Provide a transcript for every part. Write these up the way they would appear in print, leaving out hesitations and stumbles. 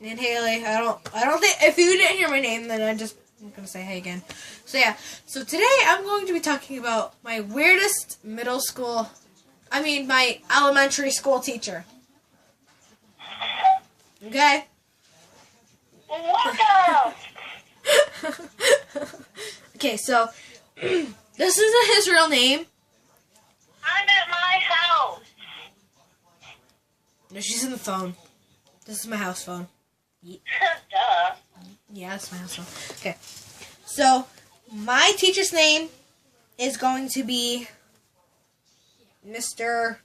And Haley, I don't think, if you didn't hear my name, then I'm going to say hey again. So yeah, so today I'm going to be talking about my weirdest my elementary school teacher. Okay? Okay, so, this isn't his real name. I'm at my house. No, she's in the phone. This is my house phone. Duh. Yeah, that's my house phone. Okay. So, my teacher's name is going to be Mr.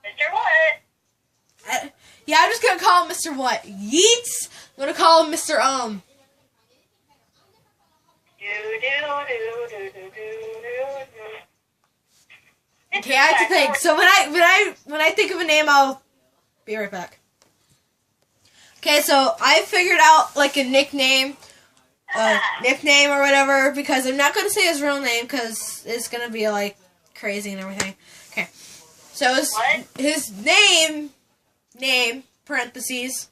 Mr. What? Yeah, I'm just going to call him Mr. What? Yeats? I'm going to call him Mr. Okay, I have to think. So when I think of a name, I'll be right back. Okay, so I figured out like a nickname or whatever, because I'm not going to say his real name because it's going to be like crazy and everything. Okay, so his name parentheses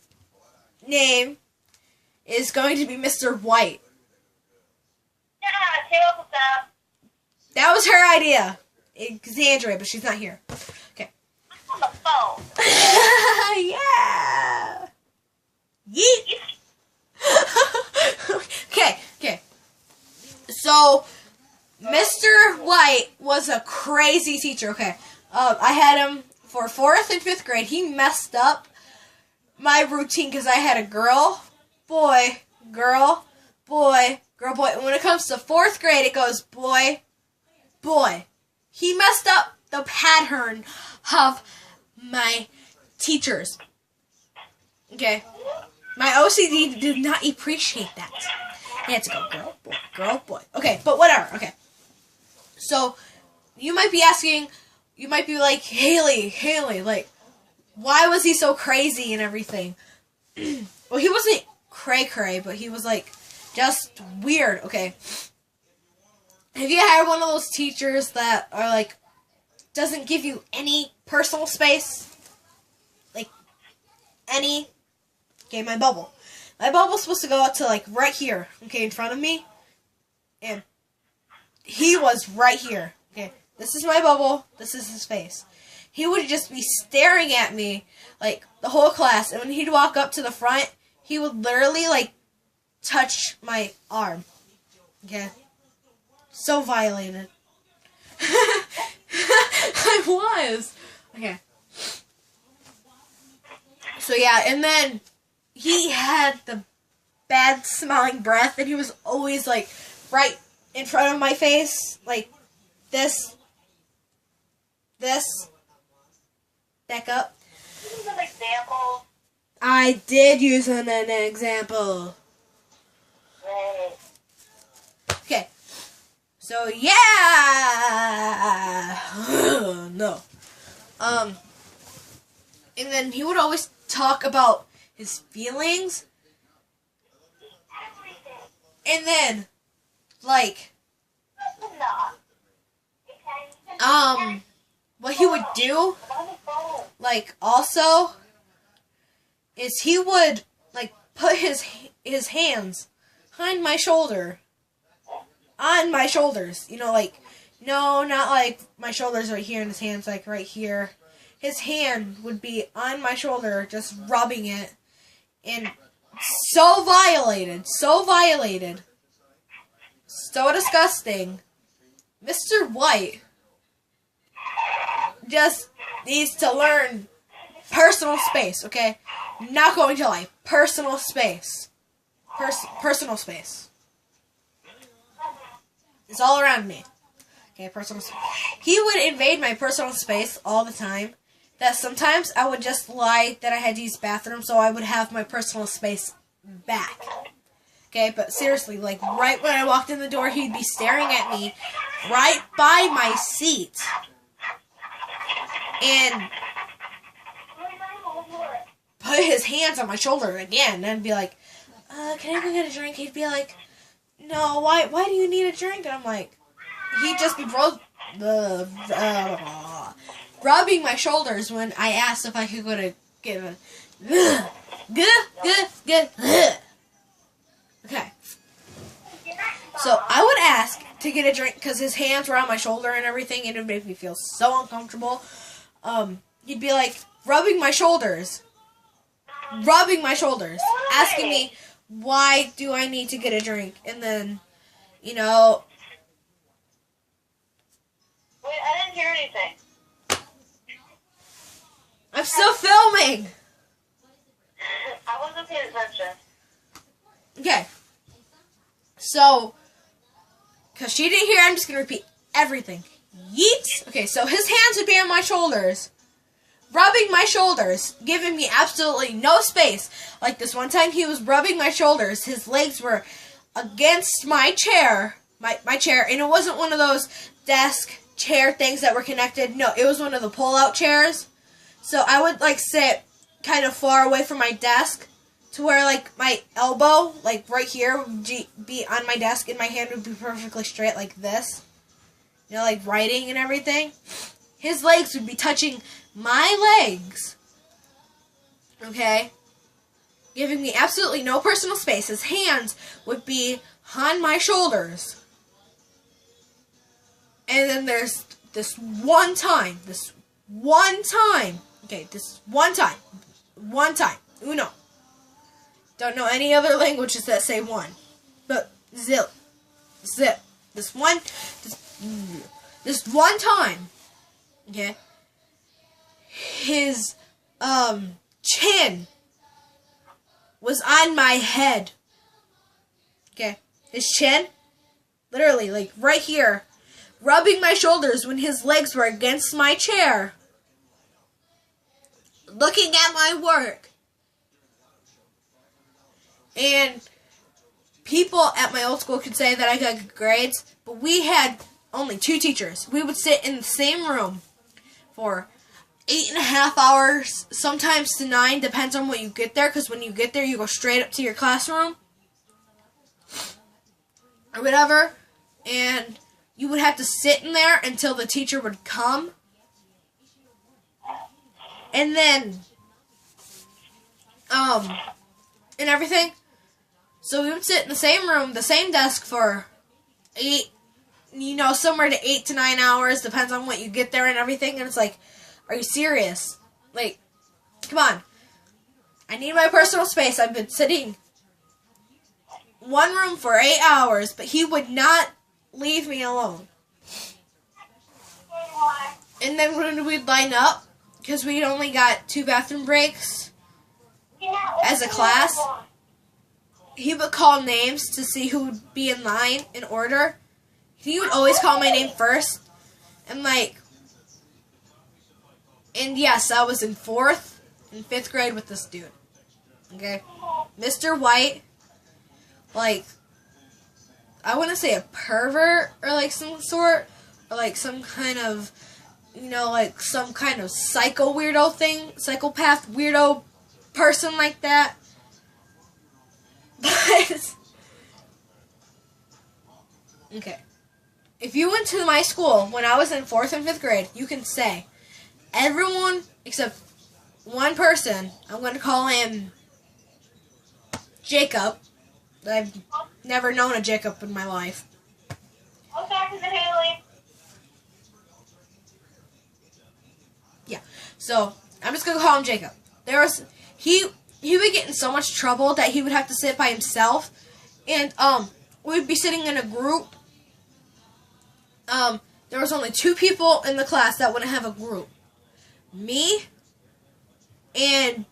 name is going to be Mr. White. Yeah, table stuff. That was her idea. Xandria, but she's not here. Okay. I'm on the phone. Yeah. Yeet. Okay. So, Mr. White was a crazy teacher. Okay. I had him for 4th and 5th grade. He messed up my routine because I had a girl, boy, girl, boy, girl, boy. When it comes to 4th grade, it goes boy, boy. He messed up the pattern of my teachers. Okay. My OCD did not appreciate that. He had to go girl, boy. Okay, but whatever. Okay. So, you might be asking, you might be like, Haley, like, why was he so crazy and everything? Well, he wasn't cray-cray, but he was, like, just weird, okay? Have you had one of those teachers that are, like, doesn't give you any personal space? Like, any? Okay, my bubble. My bubble's supposed to go out to, like, right here, okay, in front of me. And he was right here, okay? This is my bubble. This is his face. He would just be staring at me, like, the whole class. And when he'd walk up to the front, he would literally, like, touch my arm. Okay? So violated. I was. Okay. So, yeah, and then he had the bad smelling breath, and he was always, like, right in front of my face. Like, this. Back up. Use an example. I did use an example. Right. Okay. So, yeah. No. And then he would always talk about his feelings. And then, like, what he would do, like, also, is he would, like, put his hands behind my shoulder, on my shoulders, you know, like, no, not like my shoulders right here and his hands, like, right here. His hand would be on my shoulder, just rubbing it, and so violated, so disgusting. Mr. White just needs to learn personal space, okay? Not going to lie. Personal space. Personal space. It's all around me. Okay, personal space. He would invade my personal space all the time. That sometimes I would just lie that I had to use the bathroom so I would have my personal space back. Okay, but seriously, like, right when I walked in the door, he'd be staring at me right by my seat. And put his hands on my shoulder again and be like, can I go get a drink? He'd be like, no, why do you need a drink? And I'm like, he'd just be rubbing my shoulders when I asked if I could go to get a Okay. So I would ask to get a drink because his hands were on my shoulder and everything, and it would make me feel so uncomfortable. He'd be like rubbing my shoulders, asking me why do I need to get a drink, and then, you know. Wait, I didn't hear anything. I'm still filming. I wasn't paying attention. Okay. So, because she didn't hear, I'm just going to repeat everything. Yeet. Okay, so his hands would be on my shoulders, rubbing my shoulders, giving me absolutely no space. Like this one time he was rubbing my shoulders. His legs were against my chair, my chair, and it wasn't one of those desk chair things that were connected. No, it was one of the pull-out chairs. So I would, like, sit kind of far away from my desk to where, like, my elbow, like, right here would be on my desk, and my hand would be perfectly straight like this. You know, like, writing and everything. His legs would be touching my legs. Okay? Giving me absolutely no personal space. His hands would be on my shoulders. And then there's this one time. Okay, uno. Don't know any other languages that say one. But zip. This one time, okay, his chin was on my head. Okay, his chin, literally, like, right here, rubbing my shoulders when his legs were against my chair, looking at my work. And people at my old school could say that I got good grades, but we had only 2 teachers. We would sit in the same room for 8.5 hours, sometimes to 9, depends on when you get there, because when you get there, you go straight up to your classroom, or whatever, and you would have to sit in there until the teacher would come, and then, and everything. So we would sit in the same room, the same desk for 8, somewhere to 8 to 9 hours, depends on when you get there and everything, and it's like, are you serious? Like, come on. I need my personal space. I've been sitting one room for 8 hours, but he would not leave me alone. And then when we'd line up, because we only got 2 bathroom breaks as a class, he would call names to see who would be in line in order. He would always call my name first. And yes, I was in 4th and 5th grade with this dude. Okay? Mr. White, like, I wouldn't say a pervert or like some sort, or like some kind of, like some kind of psycho weirdo thing, psychopath weirdo person like that. But, okay. If you went to my school when I was in 4th and 5th grade, you can say, everyone except one person, I'm going to call him Jacob. I've never known a Jacob in my life. I'll talk to the Haley. Yeah, so I'm just going to call him Jacob. He would get in so much trouble that he would have to sit by himself, and we'd be sitting in a group. There was only 2 people in the class that wouldn't have a group. Me and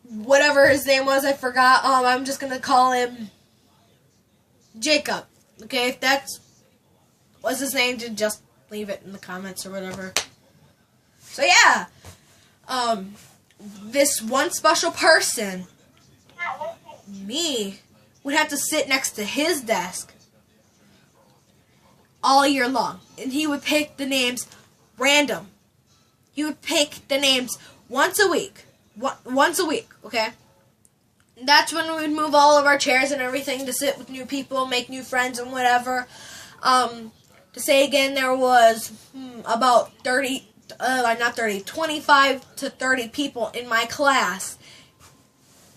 whatever his name was, I forgot. I'm just gonna call him Jacob. Okay, if that's was his name, just leave it in the comments or whatever. So yeah, this one special person, me, would have to sit next to his desk all year long, and he would pick the names random. He would pick the names once a week, okay? And that's when we would move all of our chairs and everything to sit with new people, make new friends and whatever. To say again, there was about 30 not 30, 25 to 30 people in my class.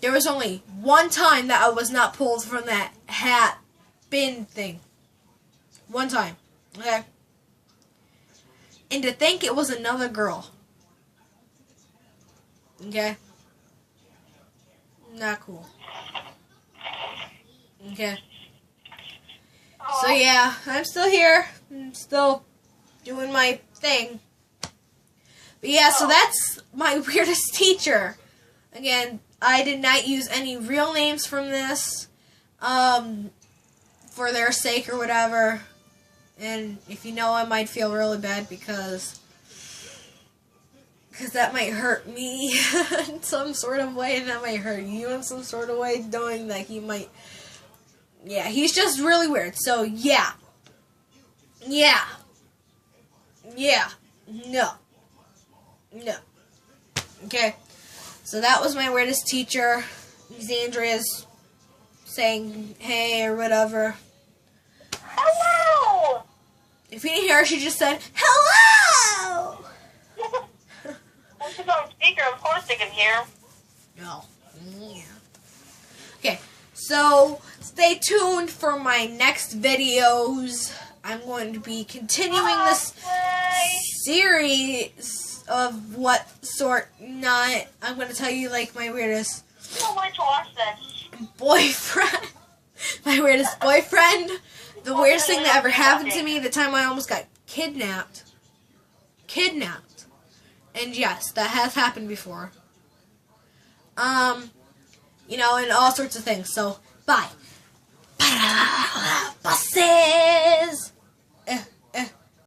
There was only one time that I was not pulled from that hat bin thing. One time. Okay? And to think it was another girl. Okay? Not cool. Okay? So yeah, I'm still here. I'm still doing my thing. But yeah, so that's my weirdest teacher. Again, I did not use any real names from this, for their sake or whatever. And if you know, I might feel really bad because that might hurt me in some sort of way, and that might hurt you in some sort of way, knowing that he might. Yeah, he's just really weird. So yeah. No. Okay. So that was my weirdest teacher. Xandria's saying hey or whatever. Hello! If you didn't hear her, she just said, hello! This is on speaker, of course they can hear. No. Yeah. Okay, so stay tuned for my next videos. I'm going to be continuing this series of what sort not. I'm going to tell you like my weirdest I can't wait to watch this. boyfriend. My weirdest boyfriend. The weirdest thing that ever happened to me, the time I almost got kidnapped. And yes, that has happened before. You know, and all sorts of things. So, bye. Buses!